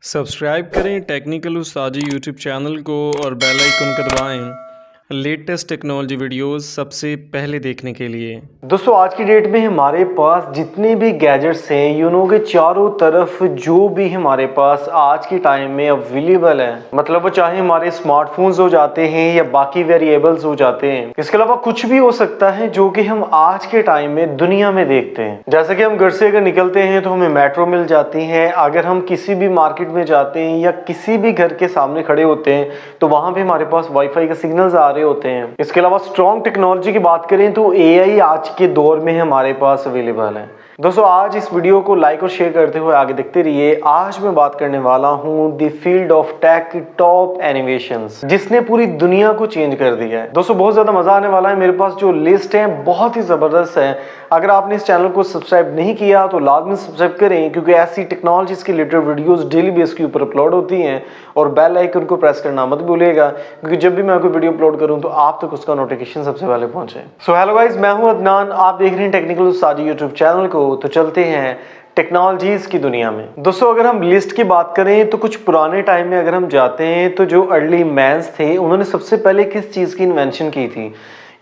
Subscribe करें technical उस्तादी YouTube channel को और बेल आइकन को दबाएं लेटेस्ट टेक्नोलॉजी वीडियोस सबसे पहले देखने के लिए। दोस्तों आज की डेट में हमारे पास जितने भी गैजेट्स हैं के चारों तरफ जो भी हमारे पास आज के टाइम में अवेलेबल है, मतलब वो चाहे हमारे स्मार्टफोन्स हो जाते हैं या बाकी वेरिएबल्स हो जाते हैं, इसके अलावा कुछ भी हो सकता है जो कि हम आज के टाइम में दुनिया में देखते हैं। जैसे कि हम घर से अगर निकलते हैं तो हमें मेट्रो मिल जाती है, अगर हम किसी भी मार्केट में जाते हैं या किसी भी घर के सामने खड़े होते हैं तो वहां पे हमारे पास वाईफाई के सिग्नल्स आ रहे होते हैं। इसके अलावा स्ट्रॉन्ग टेक्नोलॉजी की बात करें तो एआई आज के दौर में हमारे पास अवेलेबल है। दोस्तों आज इस वीडियो को लाइक और शेयर करते हुए आगे देखते रहिए। आज मैं बात करने वाला हूं the field of tech top innovations, जिसने पूरी दुनिया को चेंज कर दिया है। दोस्तों बहुत ज्यादा मजा आने वाला है। मेरे पास जो लिस्ट है बहुत ही जबरदस्त है। अगर आपने इस चैनल को सब्सक्राइब नहीं किया तो लाजमी सब्सक्राइब करें, क्योंकि ऐसी टेक्नोलॉजीज के रिलेटेड वीडियोस डेली बेस के ऊपर अपलोड होती हैं। और बेल आइकन को प्रेस करना मत भूलिएगा, क्योंकि जब भी मैं कोई वीडियो अपलोड करूं तो आप तक उसका नोटिफिकेशन सबसे पहले पहुंचे। सो हेलो गाइस, मैं हूं अदनान, आप देख रहे हैं टेक्निकल उस्तादी यूट्यूब चैनल को। तो चलते हैं टेक्नोलॉजीज की दुनिया में। दोस्तों अगर हम लिस्ट की बात करें तो कुछ पुराने टाइम में अगर हम जाते हैं तो जो अर्ली मैन्स थे उन्होंने सबसे पहले किस चीज की इन्वेंशन की थी?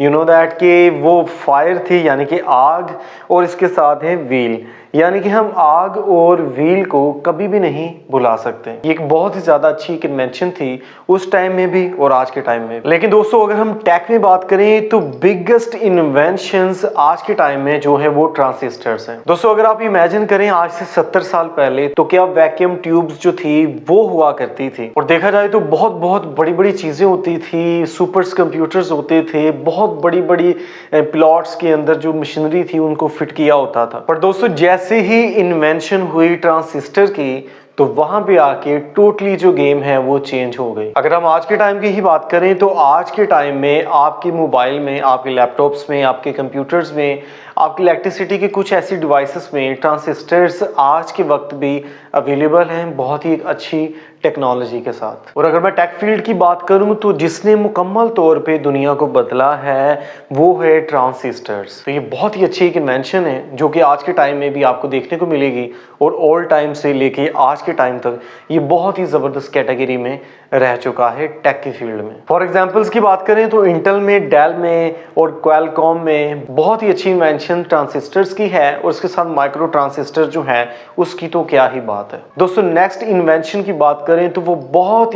यू नो दैट कि वो फायर थी, यानी कि आग, और इसके साथ है व्हील, यानी कि हम आग और व्हील को कभी भी नहीं भुला सकते। ये एक बहुत ही ज्यादा अच्छी इन्वेंशन थी उस टाइम में भी और आज के टाइम में। लेकिन दोस्तों अगर हम टेक में बात करें तो बिगेस्ट इन्वेंशंस आज के टाइम में जो है वो ट्रांजिस्टर्स हैं। दोस्तों अगर आप इमेजिन करें आज से 70 साल पहले तो क्या वैक्यूम ट्यूब्स जो थी वो हुआ करती थी, और देखा जाए तो बहुत बहुत बड़ी बड़ी चीजें होती थी, सुपर कंप्यूटर्स होते थे, बहुत बड़ी बड़ी प्लॉट्स के अंदर जो मशीनरी थी उनको फिट किया होता था। पर दोस्तों जैसे ही इन्वेंशन हुई ट्रांजिस्टर की तो वहां पे आके टोटली जो गेम है वो चेंज हो गई। अगर हम आज के टाइम की ही बात करें तो आज के टाइम में आपके मोबाइल में, आपके लैपटॉप्स में, आपके कंप्यूटर्स में, आपकी इलेक्ट्रिसिटी के कुछ ऐसी डिवाइसेस में ट्रांजिस्टर्स आज के वक्त भी अवेलेबल हैं, बहुत ही अच्छी टेक्नोलॉजी के साथ। और अगर मैं टेक फील्ड की बात करूं तो जिसने मुकम्मल तौर पे दुनिया को बदला है वो है ट्रांजिस्टर्स। तो ये बहुत ही अच्छी एक इन्वेंशन है जो कि आज के टाइम में भी आपको देखने को मिलेगी, और ऑल टाइम से लेके आज के टाइम तक ये बहुत ही जबरदस्त कैटेगरी में रह चुका है टेक की फील्ड में। फॉर एग्जांपल्स की बात करें तो इंटेल में, डेल में और क्वालकॉम में बहुत ही अच्छी इन्वेंशन ट्रांजिस्टर्स की है, और उसके साथ माइक्रो ट्रांजिस्टर जो है उसकी तो क्या ही बात है। दोस्तों नेक्स्ट इन्वेंशन की बात करें तो वो बहुत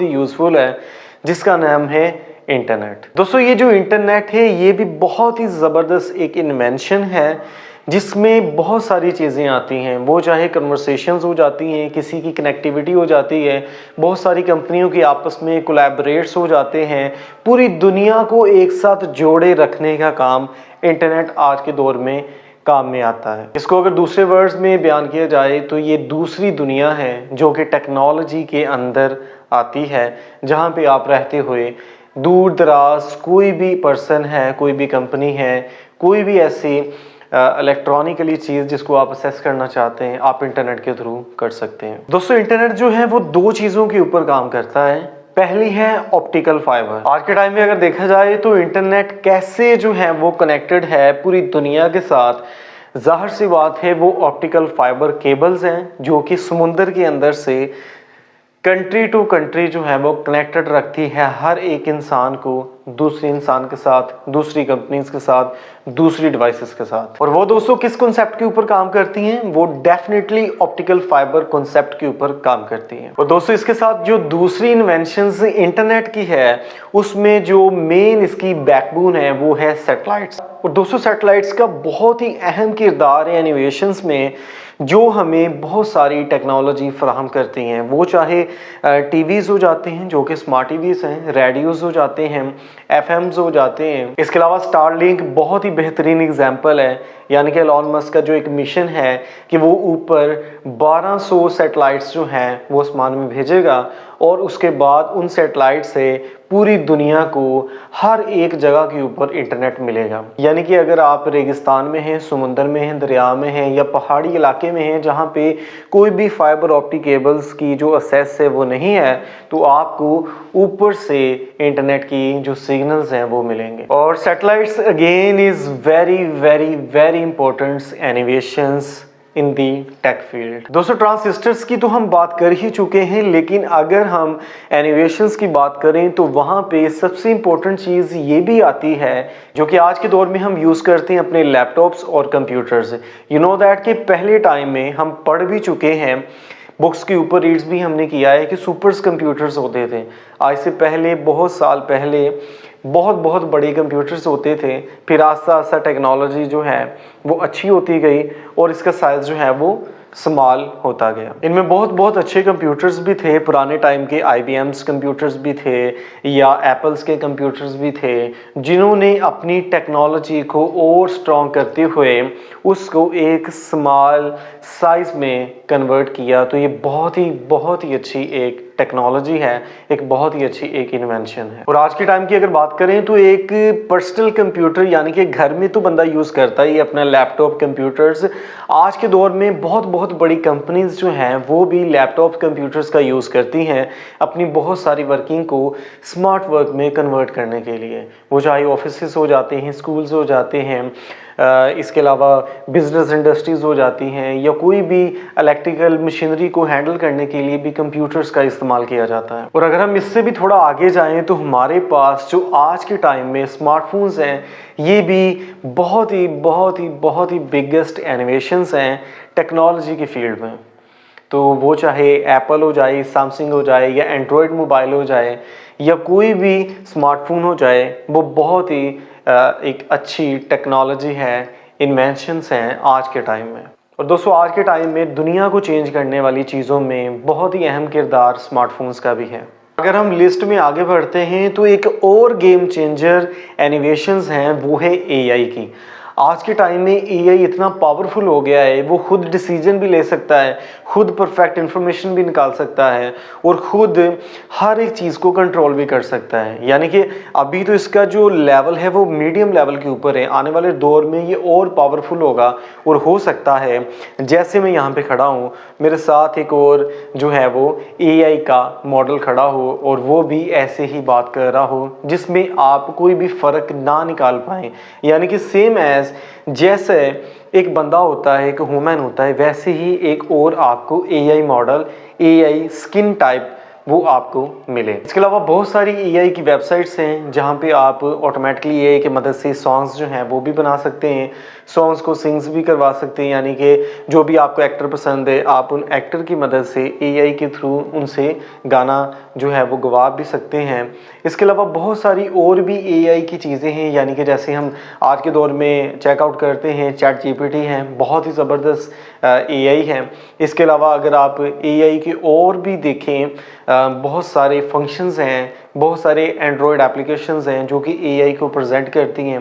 ही यूजफुल है, जिसका नाम है इंटरनेट। दोस्तों ये जो इंटरनेट है ये भी बहुत ही जबरदस्त एक इन्वेंशन है, जिसमें बहुत सारी चीज़ें आती हैं। वो चाहे कन्वर्सेशंस हो जाती हैं, किसी की कनेक्टिविटी हो जाती है, बहुत सारी कंपनियों की आपस में कोलैबोरेट्स हो जाते हैं, पूरी दुनिया को एक साथ जोड़े रखने का काम इंटरनेट आज के दौर में काम में आता है। इसको अगर दूसरे वर्ड्स में बयान किया जाए तो ये दूसरी दुनिया है जो कि टेक्नोलॉजी के अंदर आती है, जहाँ पे आप रहते हुए दूर दराज कोई भी पर्सन है, कोई भी कंपनी है, कोई भी ऐसी इलेक्ट्रॉनिकली चीज जिसको आप असेस करना चाहते हैं, आप इंटरनेट के थ्रू कर सकते हैं। दोस्तों इंटरनेट जो है वो दो चीजों के ऊपर काम करता है। पहली है ऑप्टिकल फाइबर। आज के टाइम में अगर देखा जाए तो इंटरनेट कैसे जो है वो कनेक्टेड है पूरी दुनिया के साथ, जाहिर सी बात है वो ऑप्टिकल फाइबर केबल्स हैं जो कि समुद्र के अंदर से कंट्री टू कंट्री जो है वो कनेक्टेड रखती है हर एक इंसान को दूसरे इंसान के साथ, दूसरी कंपनीज के साथ, दूसरी डिवाइसेस के साथ। और वो दोस्तों किस कॉन्सेप्ट के ऊपर काम करती हैं? वो डेफिनेटली ऑप्टिकल फाइबर कॉन्सेप्ट के ऊपर काम करती हैं। और दोस्तों इसके साथ जो दूसरी इन्वेंशंस इंटरनेट की है उसमें जो मेन इसकी बैकबोन है वो है सैटेलाइट्स। और दोस्तों सैटेलाइट्स का बहुत ही अहम किरदार है इनोवेशंस में, जो हमें बहुत सारी टेक्नोलॉजी फराहम करती हैं। वो चाहे टीवीज हो जाते हैं जो कि स्मार्ट टीवीज हैं, रेडियोज हो जाते हैं, एफएम्स हो जाते हैं। इसके अलावा स्टारलिंक बहुत ही बेहतरीन एग्जांपल है, यानी कि एलॉन मस्क का जो एक मिशन है कि वो ऊपर 1200 सैटेलाइट्स जो हैं वो आसमान में भेजेगा, और उसके बाद उन सैटेलाइट से पूरी दुनिया को हर एक जगह के ऊपर इंटरनेट मिलेगा। यानी कि अगर आप रेगिस्तान में हैं, समुद्र में हैं, दरिया में हैं या पहाड़ी इलाके में हैं जहाँ पे कोई भी फाइबर ऑप्टिक केबल्स की जो एक्सेस है वो नहीं है, तो आपको ऊपर से इंटरनेट की जो सिग्नल्स हैं वो मिलेंगे। और satellites again is very important innovations in the tech field. दोस्तों ट्रांजिस्टर्स की तो हम बात कर ही चुके हैं, लेकिन अगर हम एनिमेशंस की बात करें तो वहाँ पे सबसे इम्पोर्टेंट चीज़ ये भी आती है जो कि आज के दौर में हम यूज़ करते हैं अपने लैपटॉप्स और कंप्यूटर्स। यू नो दैट कि पहले टाइम में हम पढ़ भी चुके हैं, बुक्स के ऊपर रीड्स भी हमने किया है कि सुपर्स कंप्यूटर्स होते थे। आज से पहले बहुत साल पहले बहुत बहुत बड़े कंप्यूटर्स होते थे, फिर आस्ता आस्ता टेक्नोलॉजी जो है वो अच्छी होती गई और इसका साइज़ जो है वो स्मॉल होता गया। इनमें बहुत बहुत अच्छे कंप्यूटर्स भी थे, पुराने टाइम के IBM's कंप्यूटर्स भी थे या एप्पल्स के कंप्यूटर्स भी थे, जिन्होंने अपनी टेक्नोलॉजी को और स्ट्रॉन्ग करते हुए उसको एक स्मॉल साइज़ में कन्वर्ट किया। तो ये बहुत ही अच्छी एक टेक्नोलॉजी है, एक बहुत ही अच्छी एक इन्वेंशन है। और आज के टाइम की अगर बात करें तो एक पर्सनल कंप्यूटर यानी कि घर में तो बंदा यूज़ करता ही अपना लैपटॉप कंप्यूटर्स। आज के दौर में बहुत बड़ी कंपनीज जो हैं वो भी लैपटॉप कंप्यूटर्स का यूज़ करती हैं अपनी बहुत सारी वर्किंग को स्मार्ट वर्क में कन्वर्ट करने के लिए। वो चाहे ऑफिसेस हो जाते हैं, स्कूल्स हो जाते हैं, इसके अलावा बिजनेस इंडस्ट्रीज़ हो जाती हैं, या कोई भी इलेक्ट्रिकल मशीनरी को हैंडल करने के लिए भी कंप्यूटर्स का इस्तेमाल किया जाता है। और अगर हम इससे भी थोड़ा आगे जाएं तो हमारे पास जो आज के टाइम में स्मार्टफोन्स हैं ये भी बहुत ही बिगेस्ट इनोवेशंस हैं टेक्नोलॉजी की फील्ड में। तो वो चाहे एप्पल हो जाए, सैमसंग हो जाए, या एंड्रॉयड मोबाइल हो जाए, या कोई भी स्मार्टफोन हो जाए, वो बहुत ही एक अच्छी टेक्नोलॉजी है, इन्वेंशंस हैं आज के टाइम में। और दोस्तों आज के टाइम में दुनिया को चेंज करने वाली चीज़ों में बहुत ही अहम किरदार स्मार्टफोन्स का भी है। अगर हम लिस्ट में आगे बढ़ते हैं तो एक और गेम चेंजर इनोवेशंस हैं, वो है AI की। आज के टाइम में AI इतना पावरफुल हो गया है, वो खुद डिसीजन भी ले सकता है, खुद परफेक्ट इंफॉर्मेशन भी निकाल सकता है और खुद हर एक चीज़ को कंट्रोल भी कर सकता है। यानी कि अभी तो इसका जो लेवल है वो मीडियम लेवल के ऊपर है, आने वाले दौर में ये और पावरफुल होगा। और हो सकता है जैसे मैं यहाँ पे खड़ा हूँ, मेरे साथ एक और जो है वो AI का मॉडल खड़ा हो और वो भी ऐसे ही बात कर रहा हो जिसमें आप कोई भी फ़र्क ना निकाल पाएँ। यानी कि सेम एज जैसे एक बंदा होता है, एक ह्यूमन होता है, वैसे ही एक और आपको AI model, AI skin type वो आपको मिले। इसके अलावा बहुत सारी AI की वेबसाइट्स हैं जहाँ पे आप ऑटोमेटिकली AI की मदद से सॉन्ग्स जो हैं वो भी बना सकते हैं, सॉन्ग्स को सिंग्स भी करवा सकते हैं। यानी कि जो भी आपको एक्टर पसंद है आप उन एक्टर की मदद से AI के थ्रू उनसे गाना जो है वो गवा भी सकते हैं। इसके अलावा बहुत सारी और भी AI की चीज़ें हैं, यानी कि जैसे हम आज के दौर में चेकआउट करते हैं ChatGPT हैं, बहुत ही ज़बरदस्त AI है। इसके अलावा अगर आप AI के और भी देखें, बहुत सारे फंक्शंस हैं, बहुत सारे एंड्रॉयड एप्लीकेशंस हैं जो कि AI को प्रेजेंट करती हैं।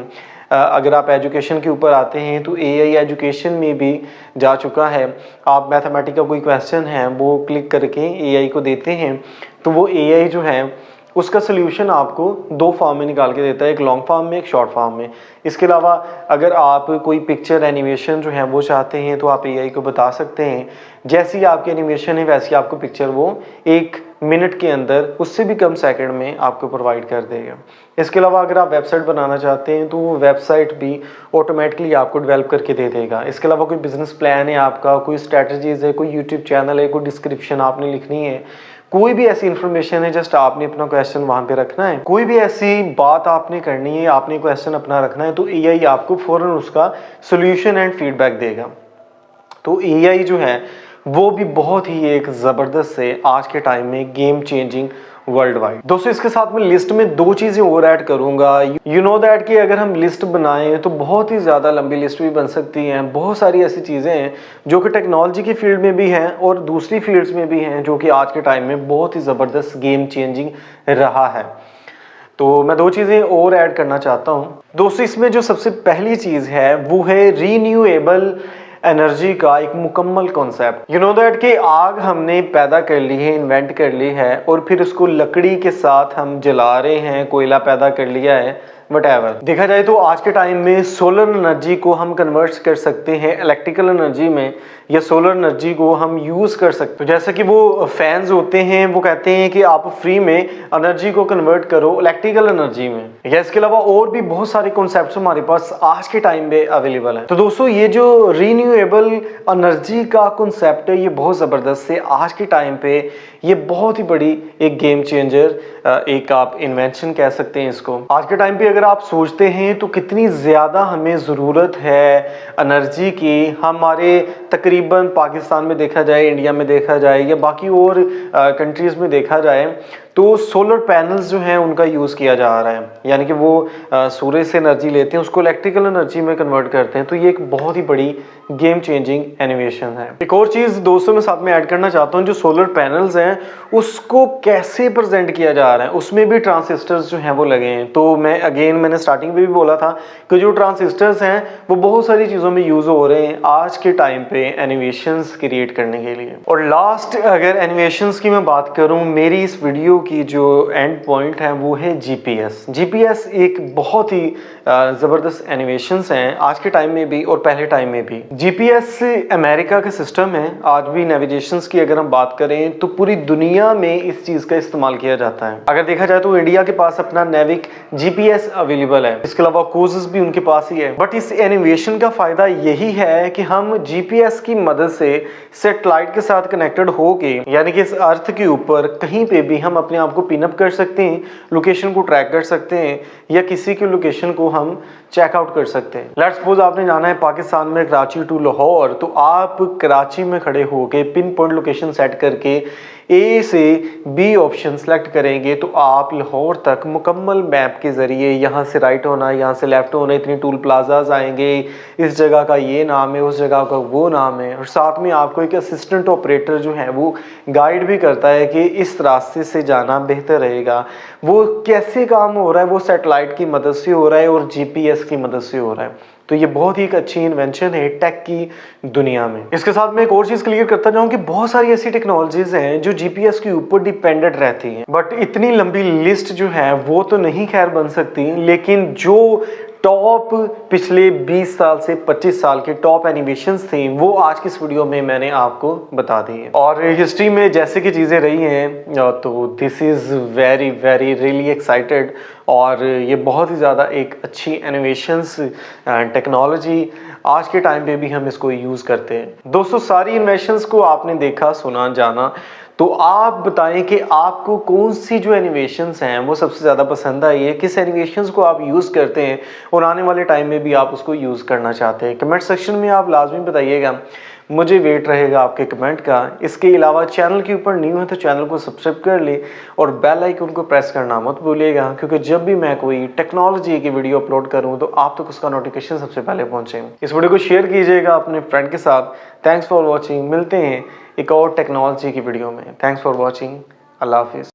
अगर आप एजुकेशन के ऊपर आते हैं तो AI एजुकेशन में भी जा चुका है। आप मैथमेटिक्स का कोई क्वेश्चन है वो क्लिक करके AI को देते हैं तो वो AI जो है उसका सल्यूशन आपको दो फॉर्म में निकाल के देता है, एक लॉन्ग फॉर्म में, एक शॉर्ट फॉर्म में। इसके अलावा अगर आप कोई पिक्चर एनिमेशन जो है वो चाहते हैं तो आप AI को बता सकते हैं, जैसी आपकी एनिमेशन है वैसी आपको पिक्चर वो 1 मिनट के अंदर, उससे भी कम सेकंड में आपको प्रोवाइड कर देगा। इसके अलावा अगर आप वेबसाइट बनाना चाहते हैं तो वो वेबसाइट भी ऑटोमेटिकली आपको डेवलप करके दे देगा। इसके अलावा कोई बिजनेस प्लान है आपका, कोई स्ट्रैटेजीज है, कोई यूट्यूब चैनल है, कोई डिस्क्रिप्शन आपने लिखनी है, कोई भी ऐसी इन्फॉर्मेशन है, जस्ट आपने अपना क्वेश्चन वहाँ पे रखना है। कोई भी ऐसी बात आपने करनी है, आपने क्वेश्चन अपना रखना है तो AI आपको फ़ौरन उसका सोल्यूशन एंड फीडबैक देगा। तो AI जो है वो भी बहुत ही एक ज़बरदस्त से आज के टाइम में गेम चेंजिंग वर्ल्ड वाइड। दोस्तों इसके साथ में लिस्ट में 2 चीज़ें और ऐड करूंगा। यू नो दैट कि अगर हम लिस्ट बनाएं तो बहुत ही ज़्यादा लंबी लिस्ट भी बन सकती हैं। बहुत सारी ऐसी चीज़ें हैं जो कि टेक्नोलॉजी की फील्ड में भी हैं और दूसरी फील्ड्स में भी हैं जो कि आज के टाइम में बहुत ही ज़बरदस्त गेम चेंजिंग रहा है। तो मैं 2 चीज़ें और ऐड करना चाहता हूँ। दोस्तों इसमें जो सबसे पहली चीज़ है वो है रीन्यूएबल एनर्जी का एक मुकम्मल कॉन्सेप्ट। यू नो दैट कि आग हमने पैदा कर ली है, इन्वेंट कर ली है और फिर उसको लकड़ी के साथ हम जला रहे हैं, कोयला पैदा कर लिया है, वटेवर। देखा जाए तो आज के टाइम में सोलर एनर्जी को हम कन्वर्ट कर सकते हैं इलेक्ट्रिकल एनर्जी में, या सोलर एनर्जी को हम यूज कर सकते हैं। तो जैसे कि वो फैंस होते हैं वो कहते हैं कि आप फ्री में एनर्जी को कन्वर्ट करो इलेक्ट्रिकल एनर्जी में, या इसके अलावा और भी बहुत सारे कॉन्सेप्ट्स हमारे पास आज के टाइम में अवेलेबल है। तो दोस्तों ये जो रीन्यूएबल एनर्जी का कॉन्सेप्ट है ये बहुत जबरदस्त है आज के टाइम पे। ये बहुत ही बड़ी एक गेम चेंजर, एक आप इन्वेंशन कह सकते हैं इसको। आज के टाइम पे अगर आप सोचते हैं तो कितनी ज़्यादा हमें ज़रूरत है एनर्जी की। हमारे तकरीबन पाकिस्तान में देखा जाए, इंडिया में देखा जाए, या बाकी और कंट्रीज़ में देखा जाए तो सोलर पैनल्स जो हैं उनका यूज़ किया जा रहा है, यानी कि वो सूरज से एनर्जी लेते हैं उसको इलेक्ट्रिकल एनर्जी में कन्वर्ट करते हैं। तो ये एक बहुत ही बड़ी गेम चेंजिंग इनोवेशन है। एक और चीज़ दोस्तों मैं साथ में ऐड करना चाहता हूँ, जो सोलर पैनल्स हैं उसको कैसे प्रेजेंट किया जा रहा है, उसमें भी ट्रांजिस्टर्स जो हैं वो लगे हैं। तो मैंने स्टार्टिंग में भी बोला था कि जो ट्रांजिस्टर्स हैं वो बहुत सारी चीज़ों में यूज़ हो रहे हैं आज के टाइम पे इनोवेशंस क्रिएट करने के लिए। और लास्ट अगर इनोवेशंस की मैं बात करूँ, मेरी इस वीडियो की जो एंड पॉइंट है वो है जीपीएस। जीपीएस एक बहुत ही ज़बरदस्त इनोवेशंस हैं आज के टाइम में भी और पहले टाइम में भी। जीपीएस अमेरिका का सिस्टम है। आज भी नेविगेशंस की अगर हम बात करें तो पूरी दुनिया में इस चीज़ का इस्तेमाल किया जाता है। अगर देखा जाए तो इंडिया के पास अपना नेविक जीपीएस अवेलेबल है, इसके अलावा क्रूजेस भी उनके पास ही है। बट इस इनोवेशन का फ़ायदा यही है कि हम जीपीएस की मदद से सैटेलाइट के साथ कनेक्टेड होके, यानी कि इस अर्थ के ऊपर कहीं पे भी हम अपने आप को पिन अप कर सकते हैं, लोकेशन को ट्रैक कर सकते हैं, या किसी की लोकेशन को हम चेकआउट कर सकते हैं। लेट्स सपोज आपने जाना है पाकिस्तान में कराची टू लाहौर, तो आप कराची में खड़े होके पिन पॉइंट लोकेशन सेट करके ए से बी ऑप्शन सेलेक्ट करेंगे तो आप लाहौर तक मुकम्मल मैप के ज़रिए यहाँ से राइट होना, यहाँ से लेफ्ट होना, इतनी टूल प्लाजाज आएंगे, इस जगह का ये नाम है, उस जगह का वो नाम है, और साथ में आपको एक असिस्टेंट ऑपरेटर जो है वो गाइड भी करता है कि इस रास्ते से जाना बेहतर रहेगा। वो कैसे काम हो रहा है, वो सैटेलाइट की मदद से हो रहा है और जीपीएस की मदद से हो रहा है। तो ये बहुत ही एक अच्छी इन्वेंशन है टेक की दुनिया में। इसके साथ मैं एक और चीज़ क्लियर करता जाऊं कि बहुत सारी ऐसी टेक्नोलॉजीज हैं जो जीपीएस के ऊपर डिपेंडेंट रहती हैं, बट इतनी लंबी लिस्ट जो है वो तो नहीं खैर बन सकती, लेकिन जो टॉप पिछले 20 साल से 25 साल के टॉप एनिमेशंस थे वो आज की इस वीडियो में मैंने आपको बता दी है। और हिस्ट्री में जैसे कि चीज़ें रही हैं तो this is very very really excited, और ये बहुत ही ज़्यादा एक अच्छी इनोवेशंस टेक्नोलॉजी आज के टाइम पे भी हम इसको यूज़ करते हैं। दोस्तों सारी इन्वेंशंस को आपने देखा, सुना, जाना, तो आप बताएं कि आपको कौन सी जो इनोवेशंस हैं वो सबसे ज़्यादा पसंद आई है, किस इनोवेशंस को आप यूज़ करते हैं और आने वाले टाइम में भी आप उसको यूज़ करना चाहते हैं। कमेंट सेक्शन में आप लाजमी बताइएगा, मुझे वेट रहेगा आपके कमेंट का। इसके अलावा चैनल के ऊपर न्यू है तो चैनल को सब्सक्राइब कर ले और बेल आइकन को प्रेस करना मत भूलिएगा, क्योंकि जब भी मैं कोई टेक्नोलॉजी की वीडियो अपलोड करूं तो आप तक उसका नोटिफिकेशन सबसे पहले पहुंचे। इस वीडियो को शेयर कीजिएगा अपने फ्रेंड के साथ। Thanks for watching. मिलते हैं एक और टेक्नोलॉजी की वीडियो में। Thanks for watching. अल्लाह हाफिज़।